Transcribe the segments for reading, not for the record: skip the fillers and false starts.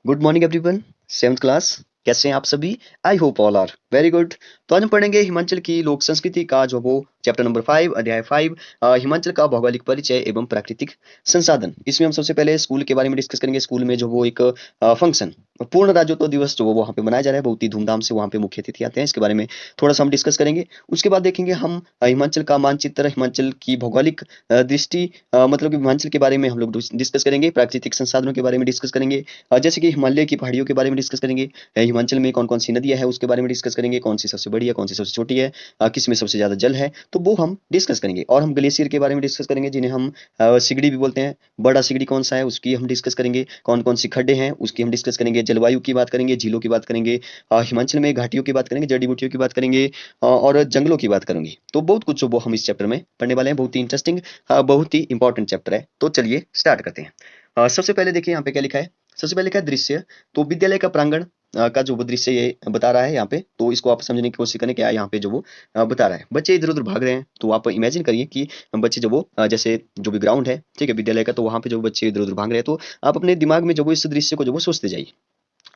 Good morning everyone. Seventh class, कैसे हैं आप सभी? I hope all are very good. तो आज हम पढ़ेंगे हिमाचल की लोक संस्कृति का जो वो चैप्टर नंबर 5 अध्याय 5, हिमाचल का भौगोलिक परिचय एवं प्राकृतिक संसाधन। इसमें हम सबसे पहले स्कूल के बारे में डिस्कस करेंगे। स्कूल में जो वो एक फंक्शन पूर्ण राज्योत्सव दिवस जो वो वहाँ पे मनाया जा रहा है, बहुत ही धूमधाम से। वहाँ पे मुख्य अतिथि आते हैं, इसके बारे में थोड़ा सा हम डिस्कस करेंगे। उसके बाद देखेंगे हम हिमाचल का मानचित्र, हिमाचल की भौगोलिक दृष्टि, मतलब कि हिमाचल के बारे में हम लोग डिस्कस करेंगे। प्राकृतिक संसाधनों के बारे में डिस्कस करेंगे, जैसे कि हिमालय की पहाड़ियों के बारे में डिस्कस करेंगे। हिमाचल में कौन कौन सी नदियां हैं उसके बारे में डिस्कस करेंगे, कौन सी सबसे बड़ी है, कौन सी सबसे छोटी है, किस में सबसे ज्यादा जल है, तो वो हम डिस्कस करेंगे। और हम ग्लेशियर के बारे में डिस्कस करेंगे, जिन्हें हम सिगड़ी भी बोलते हैं। बड़ा सिगड़ी कौन सा है उसकी हम डिस्कस करेंगे। कौन कौन सी खड्डे हैं उसकी हम डिस्कस करेंगे। जलवायु की बात करेंगे, झीलों की बात करेंगे, हिमाचल में घाटियों की बात करेंगे, जड़ी बूटियों की बात करेंगे, और जंगलों की बात करेंगे। तो बहुत कुछ जो वो हम इस चैप्टर में पढ़ने वाले हैं। बहुत ही इंटरेस्टिंग, बहुत ही इंपॉर्टेंट चैप्टर है। तो चलिए स्टार्ट करते हैं। सबसे पहले देखिए यहाँ पे क्या लिखा है। सबसे पहले लिखा है दृश्य। तो विद्यालय का प्रांगण का जो वो दृश्य ये बता रहा है यहाँ पे। तो इसको आप समझने की कोशिश करें क्या यहाँ पे जो वो बता रहा है। बच्चे इधर उधर भाग रहे हैं, तो आप इमेजिन करिए कि बच्चे जो वो जैसे जो भी ग्राउंड है, ठीक है, विद्यालय का, तो वहाँ पे जो बच्चे इधर उधर भाग रहे हैं, तो आप अपने दिमाग में जो वो इस दृश्य को जो वो सोचते जाइए।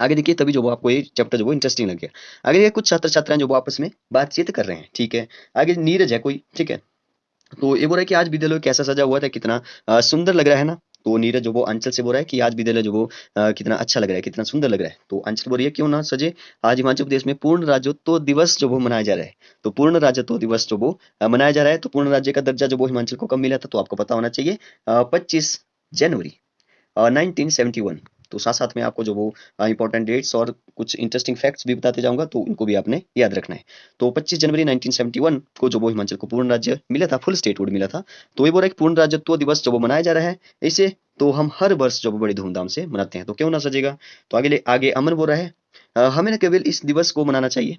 आगे देखिए, तभी जो वो आपको ये चैप्टर जो वो इंटरेस्टिंग लगे। आगे देखिए, कुछ छात्र छात्राएं जो वो आपस में बातचीत कर रहे हैं, ठीक है। आगे नीरज है कोई, ठीक है। तो ये बोल रहा है कि आज विद्यालय कैसा सजा हुआ था, कितना सुंदर लग रहा है ना। तो नीरज जो वो अंचल से बोल रहा है कि आज विद्यालय जो वो कितना अच्छा लग रहा है, कितना सुंदर लग रहा है। तो अंचल बोल रही है क्यों ना सजे। आज हिमाचल प्रदेश में पूर्ण राज्योत्सव दिवस जो वो मनाया जा रहा है। तो पूर्ण राज्योत्सव दिवस जो वो मनाया जा रहा है। तो पूर्ण राज्य का दर्जा जो वो हिमाचल को कब मिला था, तो आपको पता होना चाहिए। 25 जनवरी 1971। तो साथ साथ में आपको जो वो इंपॉर्टेंट डेट्स और कुछ इंटरेस्टिंग फैक्ट्स भी बताते जाऊंगा, तो उनको भी आपने याद रखना है। तो 25 जनवरी 1971 को जो वो हिमाचल को पूर्ण राज्य मिला था, फुल स्टेटहुड मिला था। तो ये बोल रहा है कि पूर्ण राज्यत्व दिवस जो वो मनाया जा रहा है, इसे तो हम हर वर्ष जो वो बड़ी धूमधाम से मनाते हैं, तो क्यों ना सजेगा। तो आगे आगे अमन बोल रहा है, हमें न केवल इस दिवस को मनाना चाहिए।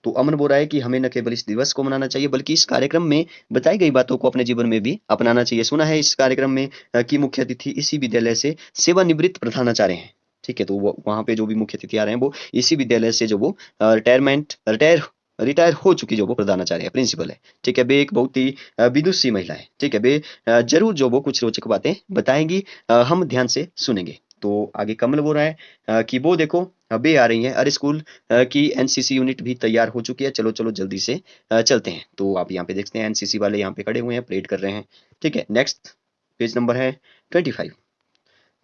तो अमन बोल रहा है कि हमें न केवल इस दिवस को मनाना चाहिए, बल्कि इस कार्यक्रम में बताई गई बातों को अपने जीवन में भी अपनाना चाहिए। सुना है इस कार्यक्रम में कि मुख्य अतिथि इसी विद्यालय से सेवानिवृत्त प्रधानाचार्य हैं, ठीक है। तो वो वहाँ पे जो भी मुख्य अतिथि आ रहे हैं, वो इसी विद्यालय से जो वो रिटायर रिटायर हो चुकी जो वो प्रधानाचार्य है, प्रिंसिपल है, ठीक है। वे एक बहुत ही विदुषी महिला है, ठीक है। वे जरूर जो वो कुछ रोचक बातें बताएंगी, हम ध्यान से सुनेंगे। तो आगे कमल बोल रहा है कि वो देखो, बे आ रही है। अरे स्कूल की एनसीसी यूनिट भी तैयार हो चुकी है, चलो चलो जल्दी से चलते हैं। तो आप यहाँ पे देखते हैं एनसीसी वाले यहाँ पे खड़े हुए हैं, परेड कर रहे हैं, ठीक है। नेक्स्ट पेज नंबर है 25।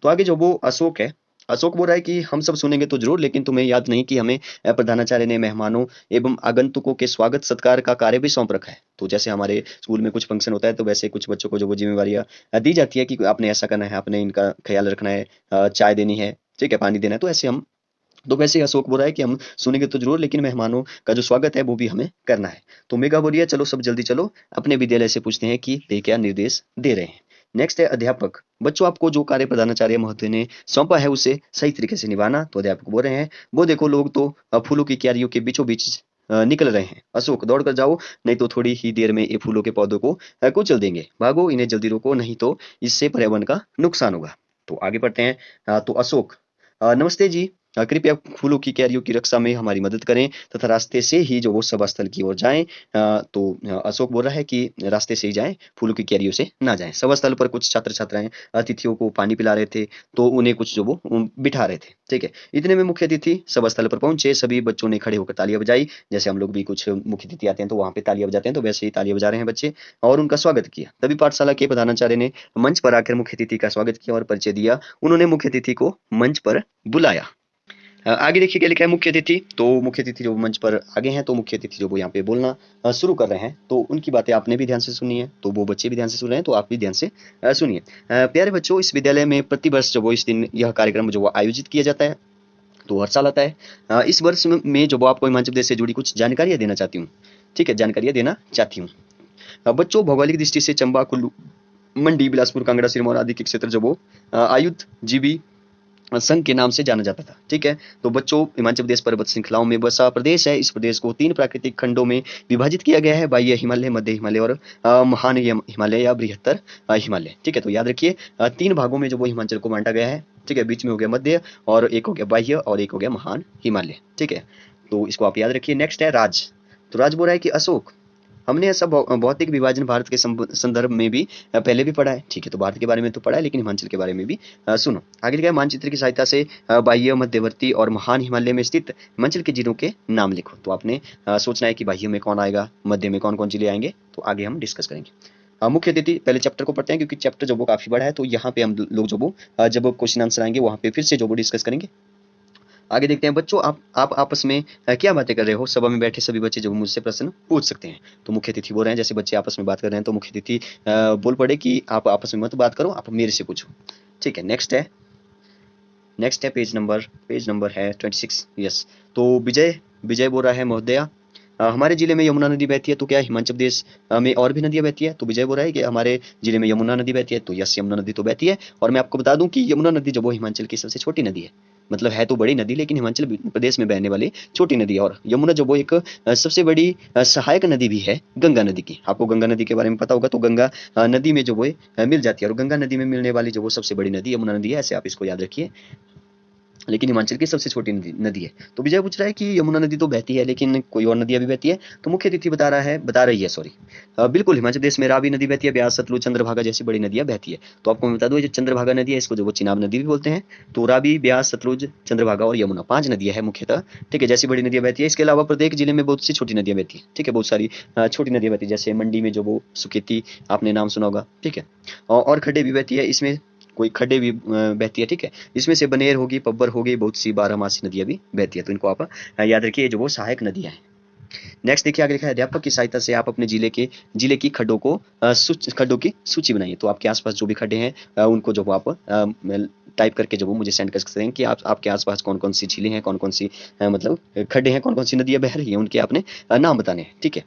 तो आगे जो वो अशोक है, अशोक बोल रहा है कि हम सब सुनेंगे तो जरूर, लेकिन तुम्हें याद नहीं कि हमें प्रधानाचार्य ने मेहमानों एवं आगंतुकों के स्वागत सत्कार का कार्य भी सौंप रखा है। तो जैसे हमारे स्कूल में कुछ फंक्शन होता है, तो वैसे कुछ बच्चों को जो वो जिम्मेवारियां दी जाती है कि आपने ऐसा करना है, आपने इनका ख्याल रखना है, चाय देनी है, ठीक है, पानी देना है। तो ऐसे हम, तो वैसे ही अशोक बोल रहा है कि हम सुनेंगे तो जरूर, लेकिन मेहमानों का जो स्वागत है वो भी हमें करना है। तो मेघा बोल रही है चलो सब जल्दी चलो, अपने विद्यालय से पूछते हैं कि वे क्या निर्देश दे रहे हैं। नेक्स्ट है अध्यापक। बच्चों, आपको जो कार्य प्रधानाचार्य महोदय ने सौंपा है उसे सही तरीके से निभाना। तो अध्यापक बोल रहे हैं वो देखो, लोग तो फूलों की क्यारियों के बीचों बीच निकल रहे हैं। अशोक, दौड़ कर जाओ, नहीं तो थोड़ी ही देर में ये फूलों के पौधों को कुचल देंगे। भागो, इन्हें जल्दी रोको, नहीं तो इससे पर्यावरण का नुकसान होगा। तो आगे बढ़ते हैं। तो अशोक, नमस्ते जी, कृपया फूलों की क्यारियों की रक्षा में हमारी मदद करें तथा रास्ते से ही जो वो सभा स्थल की ओर जाएं। तो अशोक बोल रहा है कि रास्ते से ही जाएं, फूलों की क्यारियों से ना जाएं। सभा स्थल पर कुछ छात्र छात्राएं अतिथियों को पानी पिला रहे थे, तो उन्हें कुछ जो वो बिठा रहे थे, ठीक है। इतने में मुख्य अतिथि सभा स्थल पर पहुंचे। सभी बच्चों ने खड़े होकर तालियां बजाई। जैसे हम लोग भी कुछ मुख्य अतिथि आते हैं तो वहां पे तालियां बजाते हैं, तो वैसे ही तालियां बजा रहे हैं बच्चे, और उनका स्वागत किया। तभी पाठशाला के प्रधानाचार्य ने मंच पर आकर मुख्य अतिथि का स्वागत किया और परिचय दिया। उन्होंने मुख्य अतिथि को मंच पर बुलाया। आगे देखिए क्या लिखा है। मुख्य अतिथि, तो मुख्य अतिथि जो मंच पर आगे हैं, तो मुख्य अतिथि जो वो यहाँ पे बोलना शुरू कर रहे हैं, तो उनकी बातें आपने भी ध्यान से सुनी है, तो वो बच्चे भी ध्यान से सुन रहे हैं, तो आप भी ध्यान से सुनिए। प्यारे बच्चों, इस विद्यालय में प्रतिवर्ष जो वो इस दिन यह कार्यक्रम जो वो आयोजित किया जाता है, तो हर साल आता है। इस वर्ष में जो वो आपको हिमाचल प्रदेश से जुड़ी कुछ जानकारियां देना चाहती हूँ, ठीक है, जानकारियां देना चाहती हूँ। बच्चों, भौगोलिक दृष्टि से चंबा, कुल्लू, मंडी, बिलासपुर, कांगड़ा, सिरमौर आदि के क्षेत्र जो वो आयुध जीवी संघ के नाम से जाना जाता था, ठीक है। तो बच्चों, हिमाचल प्रदेश पर्वत श्रृंखलाओं में बसा प्रदेश है। इस प्रदेश को 3 प्राकृतिक खंडों में विभाजित किया गया है, बाह्य हिमालय, मध्य हिमालय और महान हिमालय या बृहत्तर हिमालय, ठीक है। तो याद रखिए, 3 भागों में जो वो हिमाचल को बांटा गया है, ठीक है। बीच में हो गया मध्य, और एक हो गया बाह्य, और एक हो गया महान हिमालय, ठीक है। तो इसको आप याद रखिए। नेक्स्ट है राज। तो राज बोल रहा है कि अशोक, हमने ऐसा भौतिक विभाजन भारत के संदर्भ में भी पहले भी पढ़ा है, ठीक है। तो भारत के बारे में तो पढ़ा है, लेकिन हिमाचल के बारे में भी सुनो। आगे लिखा है, मानचित्र की सहायता से बाह्य, मध्यवर्ती और महान हिमालय में स्थित हिमाचल के जिलों के नाम लिखो। तो आपने सोचना है कि बाह्य में कौन आएगा, मध्य में कौन कौन जिले आएंगे, तो आगे हम डिस्कस करेंगे। मुख्य अतिथि, पहले चैप्टर को पढ़ते हैं क्योंकि चैप्टर जो वो काफी बड़ा है, तो यहाँ पे हम लोग जो वो जब क्वेश्चन आंसर आएंगे वहाँ पे फिर से जो वो डिस्कस करेंगे। आगे देखते हैं बच्चों, आप आपस में क्या बातें कर रहे हो। सभा में बैठे सभी बच्चे जो मुझसे प्रश्न पूछ सकते हैं। तो मुख्य अतिथि बोल रहे हैं जैसे बच्चे आपस में बात कर रहे हैं, तो मुख्य अतिथि बोल पड़े कि आप आपस में मत बात करो, आप मेरे से पूछो, ठीक है। नेक्स्ट है पेज नंबर है 26। यस, तो विजय विजय बोल रहा है, महोदया हमारे जिले में यमुना नदी बहती है, तो क्या हिमाचल प्रदेश में और भी नदियां बहती है। तो विजय बोल रहा है कि हमारे जिले में यमुना नदी बहती है, तो यस, यमुना नदी तो बहती है। और मैं आपको बता दूं कि यमुना नदी जो वो हिमाचल की सबसे छोटी नदी है, मतलब है तो बड़ी नदी लेकिन हिमाचल प्रदेश में बहने वाली छोटी नदी है। और यमुना जो वो एक सबसे बड़ी सहायक नदी भी है गंगा नदी की। आपको गंगा नदी के बारे में पता होगा, तो गंगा नदी में जो वो मिल जाती है, और गंगा नदी में मिलने वाली जो वो सबसे बड़ी नदी यमुना नदी है, ऐसे आप इसको याद रखिए, लेकिन हिमाचल की सबसे छोटी नदी है। तो विजय पूछ रहा है कि यमुना नदी तो बहती है लेकिन कोई और नदियां भी बहती है। तो मुख्य अतिथि बता रही है, सॉरी, बिल्कुल हिमाचल प्रदेश में रावी नदी बहती है, ब्यास, सतलुज, चंद्रभागा जैसी बड़ी नदियां बहती है। तो आपको मैं बता दूं, जो चंद्रभागा नदी है इसको जो वो चिनाब नदी भी बोलते हैं। तो रावी, ब्यास, सतलुज, चंद्रभागा और यमुना 5 नदियां है मुख्यतः, ठीक है, जैसी बड़ी नदियां बहती है। इसके अलावा प्रत्येक जिले में बहुत सी छोटी नदियां बहती है, ठीक है, बहुत सारी छोटी नदियां बहती है। जैसे मंडी में जो वो सुकेती, आपने नाम सुना होगा, ठीक है। और खड्डे भी बहती है, इसमें कोई खड्डे भी बहती है, ठीक है। इसमें से बनेर होगी, पब्बर होगी, बहुत सी बारहमासी नदियां भी बहती है। तो इनको आप याद रखिए, जो वो सहायक नदियां हैं। नेक्स्ट देखिए, आगे लिखा है, अध्यापक की सहायता से आप अपने जिले की खड्डों की सूची बनाइए। तो आपके आसपास जो भी खड्डे हैं उनको जो वो आप टाइप करके जो वो मुझे सेंड कर सकते हैं कि आप आपके आसपास कौन कौन सी झीलें हैं, कौन कौन सी मतलब खड्डे हैं, कौन कौन सी नदियां बह रही हैं, उनके आपने नाम बताने हैं, ठीक है।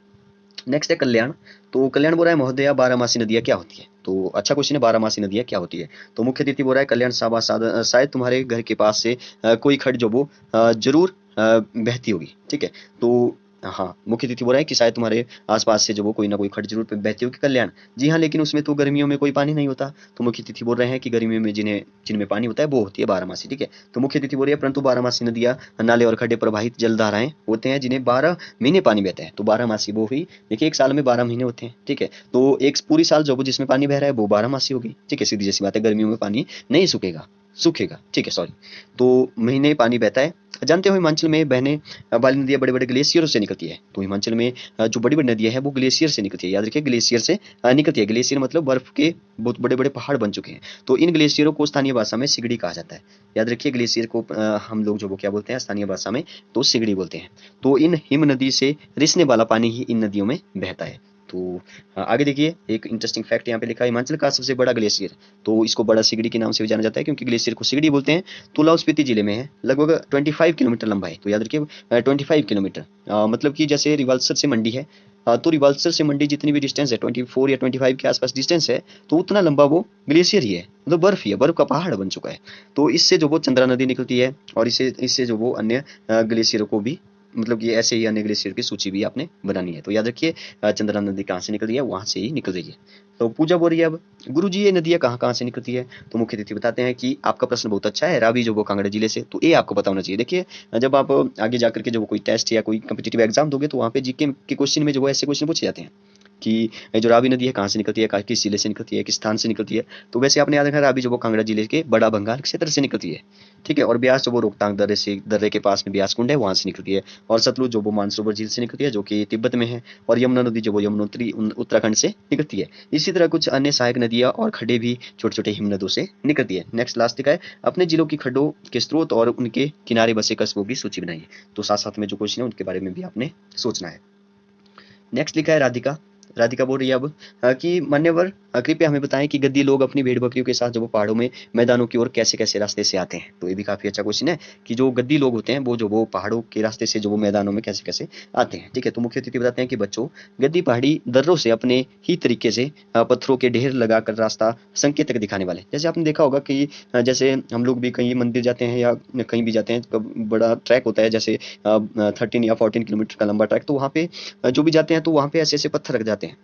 नेक्स्ट है कल्याण। तो कल्याण बोल रहा है, महोदया बारहमासी नदियां क्या होती है। तो अच्छा क्वेश्चन है, बारहमासी नदियां क्या होती है। तो मुख्य अतिथि बोल रहा है, कल्याण शायद तुम्हारे घर के पास से कोई खड्ड जो वो जरूर बहती होगी, ठीक है। तो हाँ, मुख्य अतिथि बोल रहा है कि शायद तुम्हारे आसपास से जो वो कोई ना कोई खड्ड जरूर बहती होगी कल्याण। जी हाँ, लेकिन उसमें तो गर्मियों में कोई पानी नहीं होता। तो मुख्य अतिथि बोल रहे हैं कि गर्मियों में जिनमें पानी होता है वो होती है बारहमासी, ठीक है। तो मुख्य अतिथि बोल रही है, परंतु बारहमासी नदियां नाले और खड्डे प्रवाहित जलधाराएं होते हैं जिन्हें 12 महीने पानी बहता है। तो बारहमासी वो हुई, देखिए एक साल में 12 महीने होते हैं, ठीक है। तो एक पूरी साल जो जिसमें पानी बह रहा है वो बारहमासी होगी, ठीक है, सीधी जैसी बात है। गर्मियों में पानी नहीं सूखेगा, ठीक है, सॉरी। तो महीने पानी बहता है। जानते हो हिमाचल में बहने वाली नदियां बड़े बड़े ग्लेशियरों से निकलती है। तो हिमाचल में जो बड़ी बड़ी नदियां हैं वो ग्लेशियर से निकलती है, याद रखिए, ग्लेशियर से निकलती है। ग्लेशियर मतलब बर्फ के बहुत बड़े बड़े पहाड़ बन चुके हैं। तो इन ग्लेशियरों को स्थानीय भाषा में सिगड़ी कहा जाता है। याद रखिए, ग्लेशियर को हम लोग जो वो क्या बोलते हैं स्थानीय भाषा में, तो सिगड़ी बोलते हैं। तो इन हिम नदी से रिसने वाला पानी ही इन नदियों में बहता है। तो आगे देखिए, एक इंटरेस्टिंग फैक्ट यहाँ पे लिखा है, हिमाचल का सबसे बड़ा ग्लेशियर, तो इसको बड़ा सिगड़ी के नाम से भी जाना जाता है क्योंकि ग्लेशियर को सिगड़ी बोलते हैं। तो लाहौल स्पीति जिले में है, लगभग 25 किलोमीटर लंबा है। तो याद रखिए 25 किलोमीटर, मतलब कि जैसे रिवाल्सर से मंडी है, तो रिवाल्सर से मंडी जितनी भी डिस्टेंस है 24 या 25 के आसपास डिस्टेंस है, तो उतना लंबा वो ग्लेशियर ही है, मतलब बर्फ ही है, बर्फ का पहाड़ बन चुका है। तो इससे जो वो चंद्रा नदी निकलती है, और इससे जो वो अन्य ग्लेशियरों को भी, मतलब कि ऐसे ही अन्य ग्लेशियर की सूची भी आपने बनानी है। तो याद रखिए, चंद्रा नदी कहाँ से निकल रही है, वहां से ही निकल रही है। तो पूजा बोल रही है, अब गुरु जी ये नदियां कहाँ कहाँ से निकलती है। तो मुख्य अतिथि बताते हैं कि आपका प्रश्न बहुत अच्छा है, रावी जो वो कांगड़ा जिले से, तो ये आपको पता होना चाहिए। देखिए, जब आप आगे जाकर के जब कोई टेस्ट या कोई कम्पिटिटिव एग्जाम दोगे, तो वहाँ पे जीके के क्वेश्चन में जो वो ऐसे क्वेश्चन पूछे जाते हैं कि जो रावी नदी है कहाँ से निकलती है, किस जिले से निकलती है, किस स्थान से निकलती है। तो वैसे आपने याद रखा, रावी जो वो कांगड़ा जिले के बड़ा भंगार क्षेत्र से निकलती है, ठीक है। और ब्यास जो वो रोहतांग दर्रे के पास में ब्यास कुंड है, वहां से निकलती है। और सतलुज जो वो मानसरोवर झील से निकलती है, जो कि तिब्बत में है। और यमुना नदी जो वो यमुनोत्री उत्तराखंड से निकलती है। इसी तरह कुछ अन्य सहायक नदियां और खड्डे भी छोटे छोटे हिमनदों से निकलती है। नेक्स्ट लास्ट लिखा है, अपने जिलों की खड्डों के स्रोत और उनके किनारे बसे कस्बों की सूची बनाइए। तो साथ साथ में जो क्वेश्चन है उनके बारे में भी आपने सोचना है। नेक्स्ट लिखा है राधिका। राधिका बोल रही है अब कि मान्यवर कृपया हमें बताएं कि गद्दी लोग अपनी भेड़ बकरियों के साथ जो वो पहाड़ों में मैदानों की ओर कैसे कैसे रास्ते से आते हैं। तो ये भी काफी अच्छा क्वेश्चन है कि जो गद्दी लोग होते हैं वो जो वो पहाड़ों के रास्ते से जो वो मैदानों में कैसे कैसे आते हैं, ठीक है। तो मुख्य अतिथि बताते हैं कि बच्चों, गद्दी पहाड़ी दर्रों से अपने ही तरीके से पत्थरों के ढेर लगाकर रास्ता संकेतक दिखाने वाले। जैसे आपने देखा होगा कि जैसे हम लोग भी कहीं मंदिर जाते हैं या कहीं भी जाते हैं, बड़ा ट्रैक होता है, जैसे 13 या 14 किलोमीटर का लंबा ट्रैक, तो वहाँ पे जो भी जाते हैं तो वहाँ पे ऐसे ऐसे पत्थर रख जाते हैं,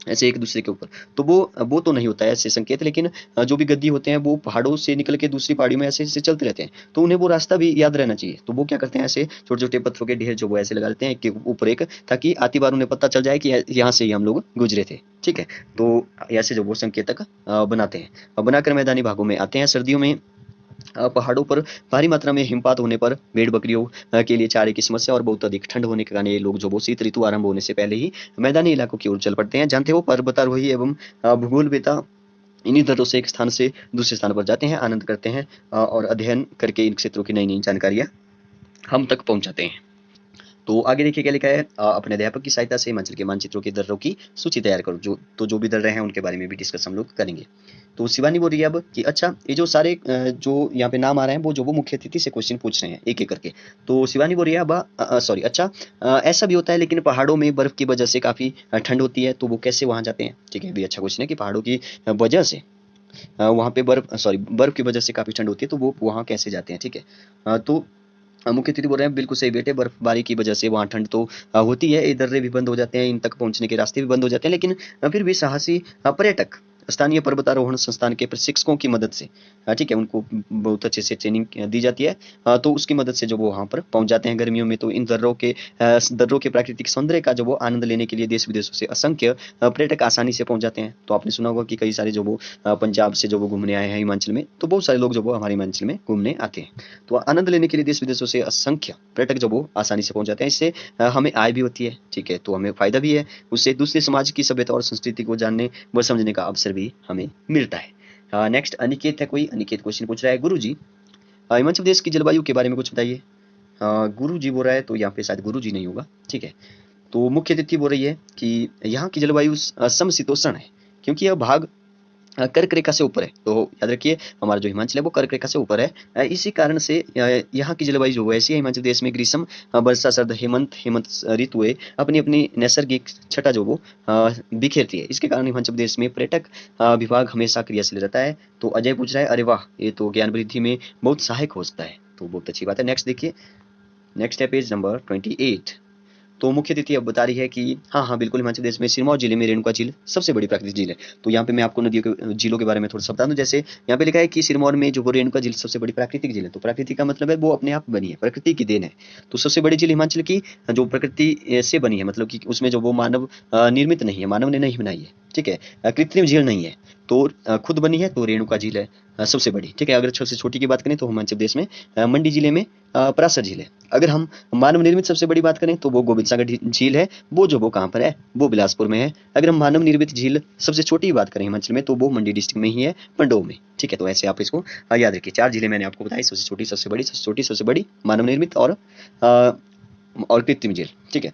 ऐसे एक दूसरे के ऊपर। तो वो तो नहीं होता है ऐसे संकेत, लेकिन जो भी गद्दी होते हैं वो पहाड़ों से निकल के दूसरी पहाड़ी में ऐसे ऐसे चलते रहते हैं, तो उन्हें वो रास्ता भी याद रहना चाहिए। तो वो क्या करते हैं, ऐसे छोटे छोटे पत्थरों के ढेर जो वो ऐसे लगा देते हैं एक के ऊपर एक, ताकि आती बार उन्हें पता चल जाए कि यहाँ से ही हम लोग गुजरे थे। ठीक है, तो ऐसे जो वो संकेतक बनाते हैं, बनाकर मैदानी भागों में आते हैं। सर्दियों में पहाड़ों पर भारी मात्रा में हिमपात होने पर भेड़ बकरियों के लिए चारे की समस्या और बहुत अधिक ठंड होने के कारण ये लोग जो वो शीत ऋतु आरंभ होने से पहले ही मैदानी इलाकों की ओर चल पड़ते हैं। जानते हो, पर्वतारोही एवं भूगोलवेत्ता इन्हीं दरों से एक स्थान से दूसरे स्थान पर जाते हैं, आनंद करते हैं और अध्ययन करके इन क्षेत्रों की नई नई जानकारियां हम तक पहुंचाते हैं। तो आगे देखिए क्या लिखा है, अपने अध्यापक की सहायता से हिमाचल के मानचित्रों के दर्रों की सूची तैयार करो। जो भी दर रहे हैं उनके बारे में भी डिस्कस हम लोग करेंगे। तो शिवानी बोल रही है अब कि अच्छा, ये जो सारे जो यहाँ पे नाम आ रहे हैं वो मुख्य अतिथि से क्वेश्चन पूछ रहे हैं एक एक करके। तो शिवानी बोल रही है अब सॉरी, अच्छा ऐसा भी होता है लेकिन पहाड़ों में बर्फ की वजह से काफी ठंड होती है, तो वो कैसे वहां जाते हैं। ठीक है, भी अच्छा क्वेश्चन है कि पहाड़ों की वजह से वहाँ पे बर्फ की वजह से काफी ठंड होती है, तो वो वहाँ कैसे जाते हैं। ठीक है, तो मुख्य अतिथि बोल रहे हैं बिल्कुल सही बेटे, बर्फबारी की वजह से वहाँ ठंड तो होती है, ये दर्रे भी बंद हो जाते हैं, इन तक पहुंचने के रास्ते भी बंद हो जाते हैं, लेकिन फिर भी साहसी पर्यटक स्थानीय पर्वतारोहण संस्थान के प्रशिक्षकों की मदद से ठीक है, उनको बहुत अच्छे से ट्रेनिंग दी जाती है, तो उसकी मदद से जो वो वहाँ पर पहुंच जाते हैं। गर्मियों में तो इन दर्रों के प्राकृतिक सौंदर्य का जो वो आनंद लेने के लिए देश विदेशों से असंख्य पर्यटक आसानी से पहुंच जाते हैं। तो आपने सुना होगा कि कई सारे जो वो पंजाब से जो वो घूमने आए हैं हिमाचल में, तो बहुत सारे लोग जो वो हमारे हिमाचल में घूमने आते हैं। तो आनंद लेने के लिए देश विदेशों से असंख्य पर्यटक जो वो आसानी से पहुंच जाते हैं। इससे हमें आय भी होती है। ठीक है, तो हमें फायदा भी है, उससे दूसरे समाज की सभ्यता और संस्कृति को जानने व समझने का अवसर भी हमें मिलता है। नेक्स्ट अनिकेत है, कोई अनिकेत क्वेश्चन पूछ रहा है, गुरु जी हिमाचल प्रदेश की जलवायु के बारे में कुछ बताइए। गुरु जी बोल रहा है, तो यहाँ पे शायद गुरु जी नहीं होगा। ठीक है, तो मुख्य अतिथि बोल रही है कि यहाँ की जलवायु समशीतोष्ण है, क्योंकि यह भाग कर्क रेखा से ऊपर है। तो याद रखिए, हमारा जो हिमाचल है वो कर्क रेखा से ऊपर है। इसी कारण से यहाँ की जलवायु जो है ऐसी है। हिमाचल देश में ग्रीष्म, वर्षा, शरद, हेमंत ऋतुएं अपनी अपनी नैसर्गिक छटा जो वो बिखेरती है। इसके कारण हिमाचल प्रदेश में पर्यटक विभाग हमेशा क्रियाशील रहता है। तो अजय पूछ रहा है, अरे वाह, ये तो ज्ञान वृद्धि में बहुत सहायक हो सकता है, तो बहुत अच्छी बात है। नेक्स्ट देखिए, नेक्स्ट है पेज नंबर 28। तो मुख्य अतिथि अब बता रही है कि हाँ हाँ बिल्कुल, हिमाचल प्रदेश में सिरमौर जिले में रेणुका झील सबसे बड़ी प्राकृतिक झील है। तो यहाँ पे मैं आपको नदियों के झीलों के बारे में थोड़ा सा बता दूं। जैसे यहाँ पे लिखा है कि सिरमौर में जो वो रेणुका झील सबसे बड़ी प्राकृतिक झील है। तो प्राकृतिक का मतलब है वो अपने आप बनी है, प्रकृति की देन है। तो सबसे बड़ी झील हिमाचल की जो प्रकृति से बनी है, मतलब कि उसमें जो वो मानव निर्मित नहीं है, मानव ने नहीं बनाई है। ठीक है, कृत्रिम झील नहीं है, तो खुद बनी है, तो रेणुका झील है सबसे बड़ी। ठीक है, अगर सबसे छोटी की बात करें तो हिमाचल प्रदेश में मंडी जिले में परासर झील है। अगर हम मानव निर्मित सबसे बड़ी बात करें तो वो गोविंद सागर झील है, वो जो वो कहाँ पर है, वो बिलासपुर में है। अगर हम मानव निर्मित झील सबसे छोटी बात करें हिमाचल में, तो वो मंडी डिस्ट्रिक्ट में ही है, पंडोह में। ठीक है, तो ऐसे आप इसको याद रखिए। 4 झीलें मैंने आपको बताई, सबसे छोटी, सबसे बड़ी, सबसे छोटी, सबसे बड़ी, मानव निर्मित और कृत्रिम झील। ठीक है,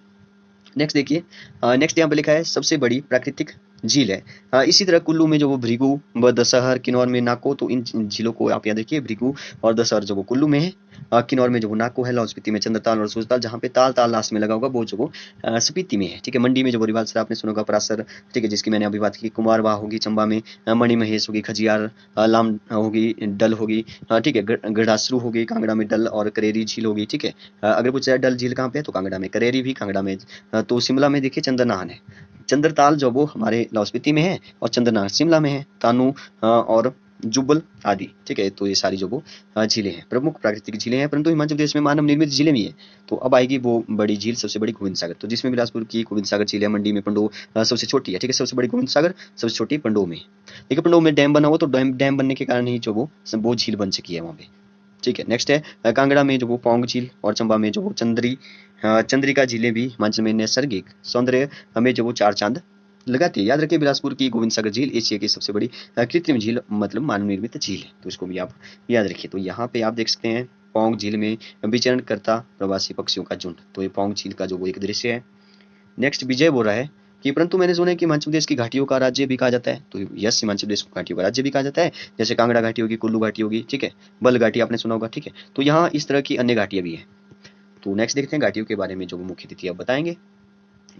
नेक्स्ट देखिए, नेक्स्ट यहाँ पे लिखा है सबसे बड़ी प्राकृतिक झील है। इसी तरह कुल्लू में जो वो भृगु व दशहर, किन्नौर में नाको, तो इन झीलों को आप याद रखिए। भृगु और दशहर जो वो कुल्लू में है, किन्नौर में जो वो नाको है, लाहौल स्पीति में चंद्रताल और सूरताल, जहाँ पे ताल ताल लास्ट में लगा होगा, वो जो वो स्पीति में है। ठीक है, मंडी में जो वो रिवाल सर आपने सुना होगा, परासर, ठीक है, जिसकी मैंने अभी बात की, कुमारवाह होगी, चंबा में मणि महेश होगी, खजियार लाम होगी, डल होगी, ठीक है, गढ़ासरू होगी, कांगड़ा में डल और करेरी झील होगी। ठीक है, अगर पूछा जाए डल झील कहाँ पे है, तो कांगड़ा में, करेरी भी कांगड़ा में, तो शिमला में देखिए चंद्रनाहन है। चंद्रताल जो वो हमारे लाहौल स्पीति में है, और चंद्रनाहन शिमला में है, तानू और जुब्बल आदि। ठीक है, तो ये सारी जो वो झीलें हैं, प्रमुख प्राकृतिक झीलें हैं। परंतु हिमाचल प्रदेश में मानव निर्मित झीलें भी है। तो अब आएगी वो बड़ी झील, सबसे बड़ी गोविंद सागर, तो जिसमें बिलासपुर की गोविंद सागर झील है, मंडी में पंडोह सबसे छोटी है। ठीक है, सबसे बड़ी गोविंद सागर, सबसे छोटी पंडोह में। देखिए, पंडोह में डैम बना हुआ, तो डैम बनने के कारण ही जो वो झील बन सकी है वहाँ पे। ठीक है, नेक्स्ट है कांगड़ा में जो वो पौंग झील, और चंबा में जो वो चंद्रिका झीलें भी हिमाचल में नैसर्गिक सौंदर्य हमें जो वो 4 चांद लगाती है। याद रखिए, बिलासपुर की गोविंद सागर झील एशिया की सबसे बड़ी कृत्रिम झील, मतलब मानव निर्मित झील है। तो इसको भी आप याद रखिए। तो यहाँ पे आप देख सकते हैं पौंग झील में विचरण करता प्रवासी पक्षियों का झुंड। तो ये पौंग झील का जो वो एक दृश्य है। नेक्स्ट विजय बोल रहा है कि परंतु मैंने सुना है कि हिमाचल प्रदेश की घाटियों का राज्य भी कहा जाता है। तो यस, हिमाचल प्रदेश को घाटियों का राज्य भी कहा जाता है। जैसे कांगड़ा घाटी होगी, कुल्लू घाटी होगी, ठीक है, बल घाटी आपने सुना होगा। ठीक है, तो यहाँ इस तरह की अन्य घाटियां भी हैं। तो नेक्स्ट देखते हैं घाटियों के बारे में जो मुख्य अतिथि अब बताएंगे।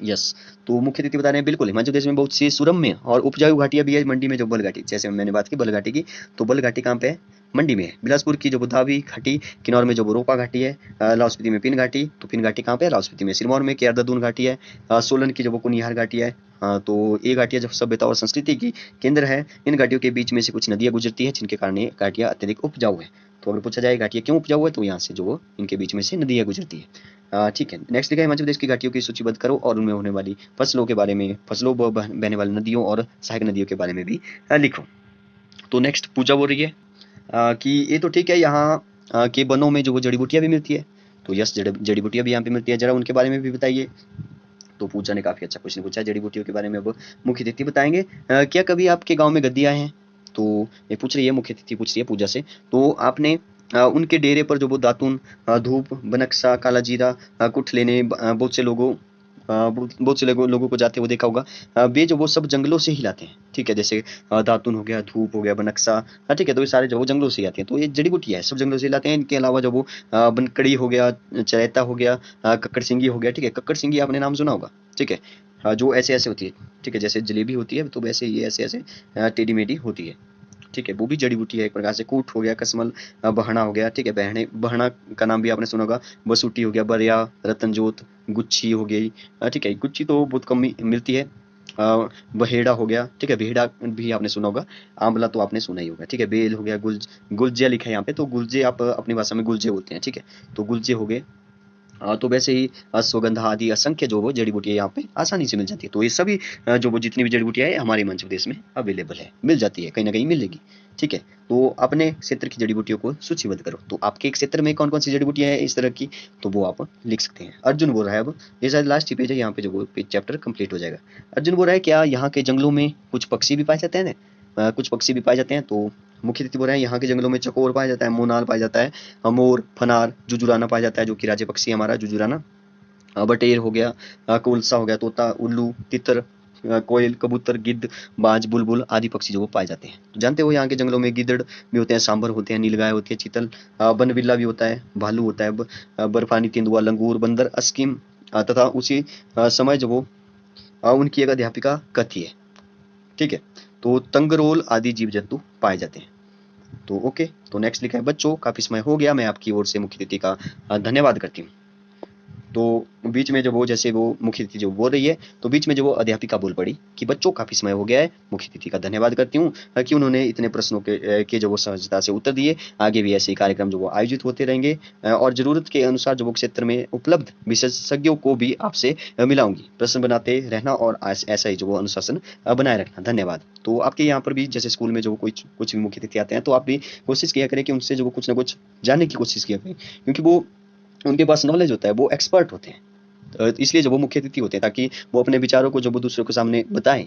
यस। तो मुख्य तिथि बता रहे हैं, बिल्कुल हिमाचल प्रदेश में बहुत सी सुरम्य और उपजाऊ घाटियां भी है। मंडी में जो बल घाटी, जैसे मैंने बात की बल घाटी की, तो बल घाटी कहाँ पे है? मंडी में है। बिलासपुर की जो बुधावी घाटी, किन्नौर में जो रोपा घाटी है, लाहौल स्पीति में पिन घाटी, तो पिन घाटी कहाँ पे है? लाहौल स्पीति में। सिरमौर में केरदून घाटी है, सोलन की जो कुनिहार घाटी है। तो ये घाटियां जो सभ्यता और संस्कृति की केंद्र है। इन घाटियों के बीच में से कुछ नदियां गुजरती है, जिनके कारण ये घाटियां अत्यधिक उपजाऊ है। तो अगर पूछा जाए घाटियां क्यों उपजाऊ है, तो यहाँ से जो इनके बीच में से नदियां गुजरती है। ठीक है, नेक्स्ट लिखा है हिमाचल प्रदेश की घाटियों की सूचीबद्ध करो और उनमें होने वाली फसलों के बारे में, फसलों व बहने वाली नदियों और सहायक नदियों के बारे में भी लिखो। तो नेक्स्ट पूजा हो रही है कि ये तो ठीक है, यहाँ के वनों में जो वो जड़ी बूटियां भी मिलती है। तो यस, जड़ी बूटियां भी यहाँ पे मिलती है, जरा उनके बारे में भी बताइए। तो पूजा ने काफी अच्छा क्वेश्चन पूछा, जड़ी बूटियों के बारे में अब मुख्य तिथि बताएंगे। क्या कभी आपके गाँव में गद्दी आए हैं? तो ये पूछ रही है, मुख्य तिथि पूछ रही है पूजा से। तो आपने उनके डेरे पर जो वो दातुन, धूप, बनक्सा, काला जीरा, कुठ लेने बहुत से लोगों बहुत से लोगों को जाते हुए देखा होगा। वे जो वो सब जंगलों से ही लाते हैं, ठीक है। जैसे दातुन हो गया, धूप हो गया, बनक्सा, ठीक है। तो ये सारे जो वो जंगलों से ही आते हैं, तो ये जड़ी बूटी है, सब जंगलों से ही लाते हैं। इनके अलावा जो वो बनकड़ी हो गया, चरैता हो गया, कक्कड़ सिंगी हो गया, ठीक है। कक्कड़ सिंगी आपने नाम सुना होगा, ठीक है। जो ऐसे ऐसे होती है, ठीक है, जैसे जलेबी होती है, तो वैसे ये ऐसे ऐसे टेढ़ी मेढ़ी होती है, ठीक है। वो भी जड़ी बूटी है एक प्रकार से। कूट हो गया, कसमल, बहना हो गया, ठीक है। बहने बहना का नाम भी आपने सुना होगा। बसूटी हो गया, बरिया, रतनजोत, गुच्छी हो गई, ठीक है। गुच्छी तो बहुत कम मिलती है। बहेड़ा हो गया, ठीक है। बेहड़ा भी आपने सुना होगा। आंवला तो आपने सुना ही होगा, ठीक है। बेल हो गया, गुलजे लिखा है यहाँ पे, तो गुलजे आप अपनी भाषा में गुलजे बोलते हैं, ठीक है। तो गुलजे हो गए। तो वैसे ही अश्वगंधा आदि असंख्य जो वो जड़ी बूटियां यहाँ पे आसानी से मिल जाती है। तो ये सभी जो वो जितनी भी जड़ी बूटियां है हमारे मध्य प्रदेश में अवेलेबल है, मिल जाती है, कहीं ना कहीं मिलेगी, ठीक है। तो अपने क्षेत्र की जड़ी बूटियों को सूचीबद्ध करो। तो आपके क्षेत्र में कौन कौन सी जड़ी बूटियां हैं इस तरह की, तो वो आप लिख सकते हैं। अर्जुन बोल रहा है, अब ये शायद लास्ट ही पेज है, यहाँ पे जो वो चैप्टर कंप्लीट हो जाएगा। अर्जुन बोल रहा है, क्या यहाँ के जंगलों में कुछ पक्षी भी पाए जाते हैं? कुछ पक्षी भी पाए जाते हैं। तो मुख्य तिथि बोल रहे हैं, यहाँ के जंगलों में चकोर पाया जाता है, मोनाल पाया जाता है, मोर, फनार, जुजुराना पाया जाता है, जो कि राज्य पक्षी है हमारा जुजुराना। बटेर हो गया, कोलसा हो गया, तोता, उल्लू, तितर, कोयल, कबूतर, गिद्ध, बाज, बुलबुल आदि पक्षी जो वो पाए जाते हैं। तो जानते हो यहाँ के जंगलों में गिद्दड़ भी होते हैं, सांभर होते हैं, नीलगाय होती है, चीतल, बनबिल्ला भी होता है, भालू होता है, बर्फानी तेंदुआ, लंगूर, बंदर, अस्किम, तथा उसी समय जो वो उनकी एक अध्यापिका कथी है, ठीक है। तो तंगरोल आदि जीव जंतु पाए जाते हैं। तो ओके, तो नेक्स्ट लिखा है, बच्चों काफी समय हो गया, मैं आपकी ओर से मुख्य तिथि का धन्यवाद करती हूँ। तो बीच में जो वो जैसे वो मुख्य तिथि जो बोल रही है, तो बीच में जो वो अध्यापिका बोल पड़ी कि बच्चों काफी समय हो गया है, मुख्य तिथि का धन्यवाद करती हूँ कि उन्होंने इतने प्रश्नों के जो वो सहजता से उत्तर दिए। आगे भी ऐसे ही कार्यक्रम जो वो आयोजित होते रहेंगे और जरूरत के अनुसार जो वो क्षेत्र में उपलब्ध विशेषज्ञों को भी आपसे मिलाऊंगी। प्रश्न बनाते रहना और ऐसा ही जो वो अनुशासन बनाए रखना। धन्यवाद। तो आपके यहाँ पर भी जैसे स्कूल में जो कोई कुछ भी मुख्य तिथि आते हैं, तो आप भी कोशिश किया करें कि उनसे जो वो कुछ ना कुछ जानने की कोशिश किया करें, क्योंकि वो उनके पास नॉलेज होता है, वो एक्सपर्ट होते हैं। इसलिए जो वो मुख्य अतिथि होते हैं, ताकि वो अपने विचारों को जो वो दूसरों के सामने बताएं,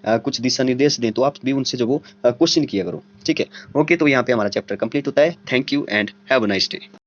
कुछ दिशा निर्देश दें, तो आप भी उनसे जो वो क्वेश्चन किया करो, ठीक है। ओके, तो यहाँ पे हमारा चैप्टर कंप्लीट होता है। Thank you and have a nice day.